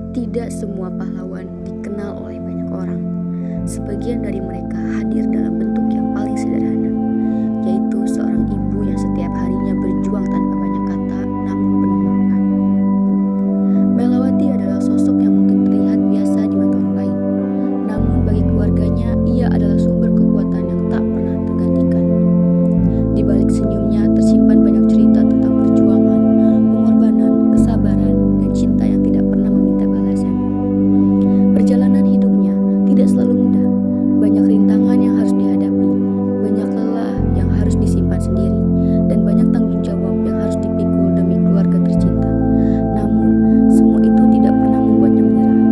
Tidak semua pahlawan dikenal oleh banyak orang. Sebagian dari mereka hadir dalam bentuk yang paling sederhana, yaitu seorang ibu yang setiap harinya berjuang tanpa banyak kata namun penuh makna. Melawati adalah sosok yang mungkin terlihat biasa di mata orang lain, namun bagi keluarganya ia adalah sumber kekuatan yang tak pernah tergantikan. Di balik senyumnya tersimpan banyak cerita tentang perjuangan, pengorbanan, kesabaran, dan cinta yang tidak pernah meminta balasan. Perjalanan hidupnya tidak selalu mudah. Banyak rintangan yang harus dihadapi, banyak lelah yang harus disimpan sendiri, dan banyak tanggung jawab yang harus dipikul demi keluarga tercinta. Namun, semua itu tidak pernah membuatnya menyerah.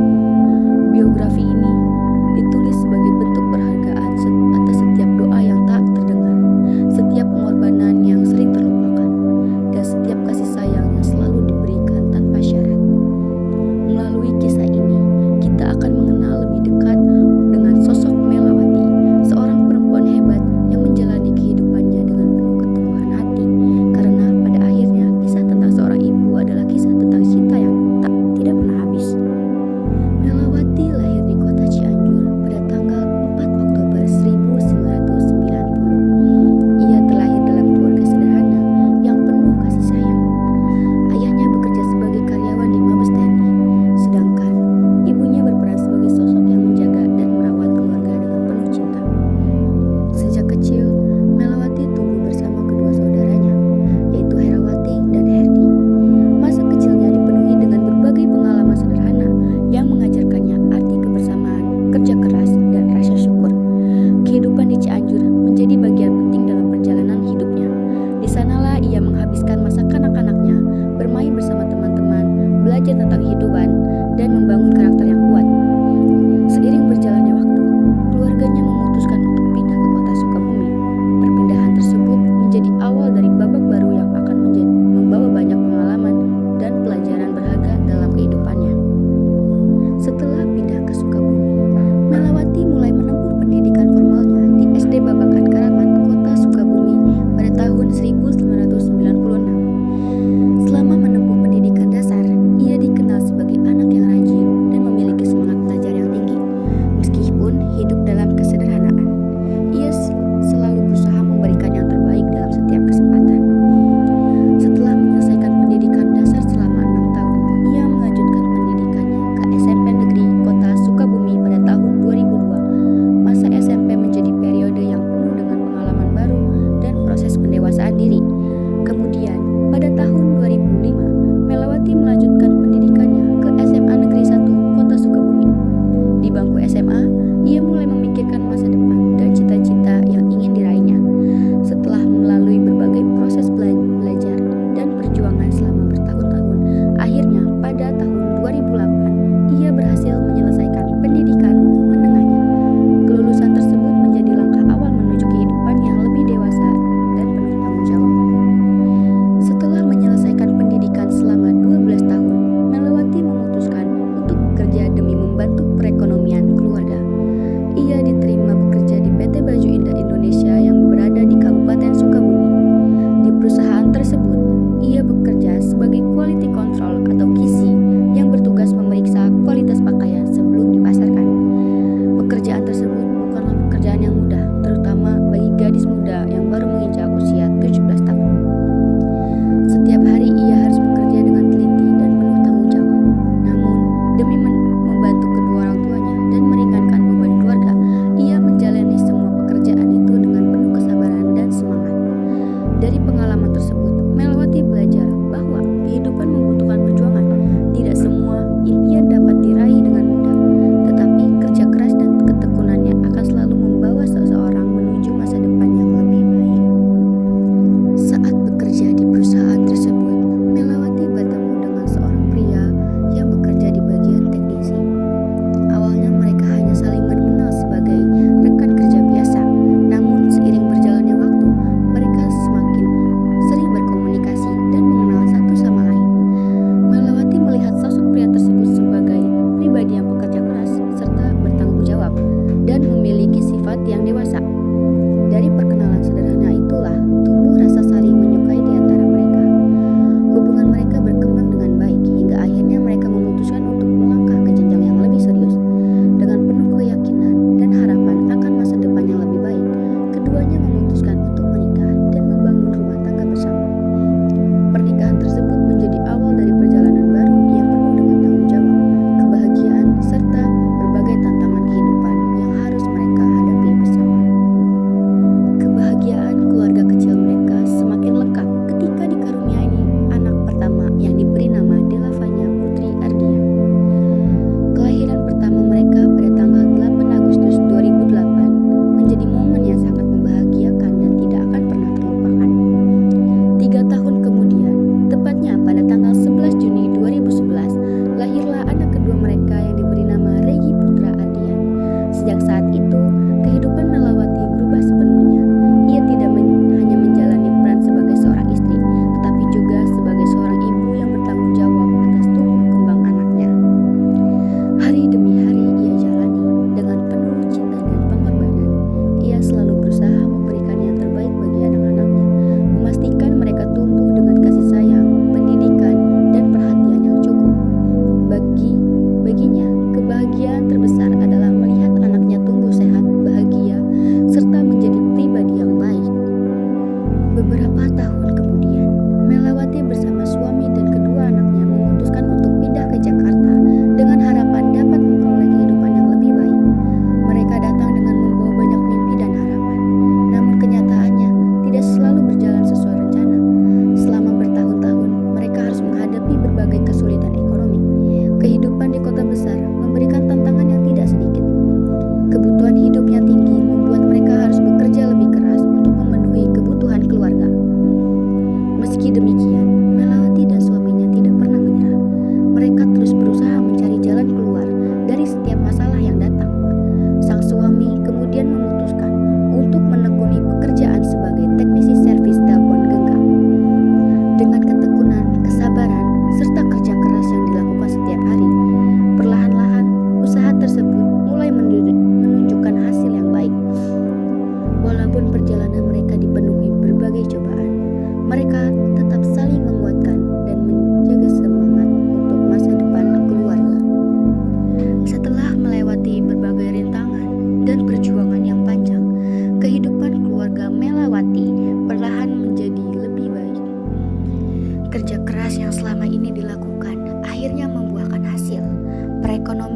Biografi ini ditulis sebagai bentuk penghargaan atas setiap doa yang tak terdengar, setiap pengorbanan yang sering terlupakan, dan setiap kasih sayang yang selalu diberikan tanpa syarat. Melalui kisah ini, kita akan mengenal lebih dekat dengan sosok Melawati, seorang perempuan hebat yang menjalani kehidupannya dengan penuh keteguhan hati, karena pada akhirnya kisah tentang seorang ibu adalah kisah tentang cinta yang tidak pernah habis. Melawati lahir di kota Cianjur pada tanggal 4 Oktober 1990. Ia terlahir dalam keluarga sederhana yang penuh kasih sayang. Ayahnya bekerja sebagai karyawan di Mabes TNI, sedangkan ibunya berperan sebagai sosok yang menjaga dan merawat keluarga dengan penuh cinta. Sejak kecil, Melawati tumbuh bersama kedua saudaranya, yaitu Herawati dan Herdi. Masa kecilnya dipenuhi dengan berbagai pengalaman sederhana yang mengajarkannya arti kebersamaan, kerja keras, dan rasa syukur. Kehidupan di Cianjur menjadi bagian penting dalam perjalanan hidupnya. Di sanalah ia menghabiskan masa kanak-kanaknya, bermain bersama teman-teman, belajar tentang kehidupan, dan membangun karakter yang kuat. Seiring berjalannya waktu, keluarganya memutuskan untuk pindah ke kota Sukabumi. Perpindahan tersebut menjadi awal dari babak baru yang akan membawa banyak pengalaman dan pelajaran berharga dalam kehidupannya. Setelah pindah ke Sukabumi, Melawati mulai menempuh pendidikan formalnya di SD Babakan Karamat, kota Sukabumi pada tahun 1996. Selama menempuh pendidikan dasar, ia dikenal sebagai anak yang rajin dan memiliki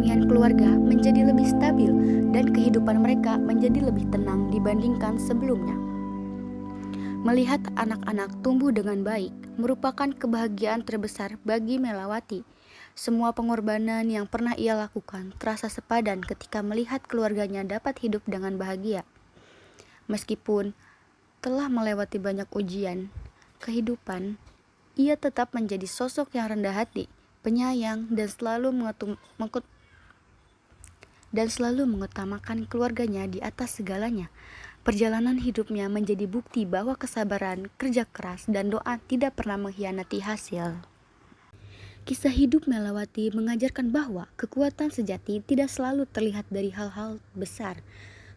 perekonomian keluarga menjadi lebih stabil dan kehidupan mereka menjadi lebih tenang dibandingkan sebelumnya. Melihat anak-anak tumbuh dengan baik merupakan kebahagiaan terbesar bagi Melawati. Semua pengorbanan yang pernah ia lakukan terasa sepadan ketika melihat keluarganya dapat hidup dengan bahagia. Meskipun telah melewati banyak ujian kehidupan, ia tetap menjadi sosok yang rendah hati, penyayang, dan selalu mengutamakan keluarganya di atas segalanya. Perjalanan hidupnya menjadi bukti bahwa kesabaran, kerja keras, dan doa tidak pernah mengkhianati hasil. Kisah hidup Melawati mengajarkan bahwa kekuatan sejati tidak selalu terlihat dari hal-hal besar.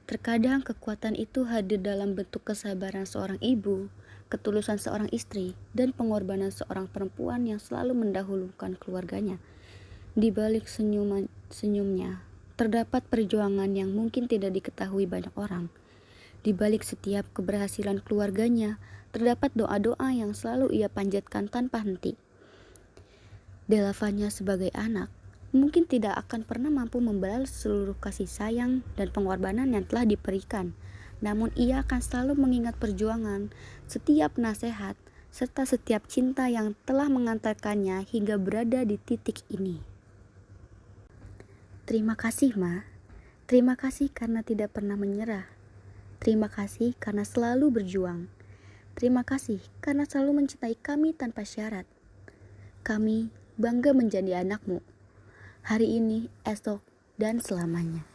Terkadang kekuatan itu hadir dalam bentuk kesabaran seorang ibu, ketulusan seorang istri, dan pengorbanan seorang perempuan yang selalu mendahulukan keluarganya. Di balik senyumnya, terdapat perjuangan yang mungkin tidak diketahui banyak orang. Di balik setiap keberhasilan keluarganya, terdapat doa-doa yang selalu ia panjatkan tanpa henti. Delavanya sebagai anak, mungkin tidak akan pernah mampu membalas seluruh kasih sayang dan pengorbanan yang telah diberikan. Namun ia akan selalu mengingat perjuangan, setiap nasihat, serta setiap cinta yang telah mengantarkannya hingga berada di titik ini. Terima kasih, Ma. Terima kasih karena tidak pernah menyerah. Terima kasih karena selalu berjuang. Terima kasih karena selalu mencintai kami tanpa syarat. Kami bangga menjadi anakmu, hari ini, esok, dan selamanya.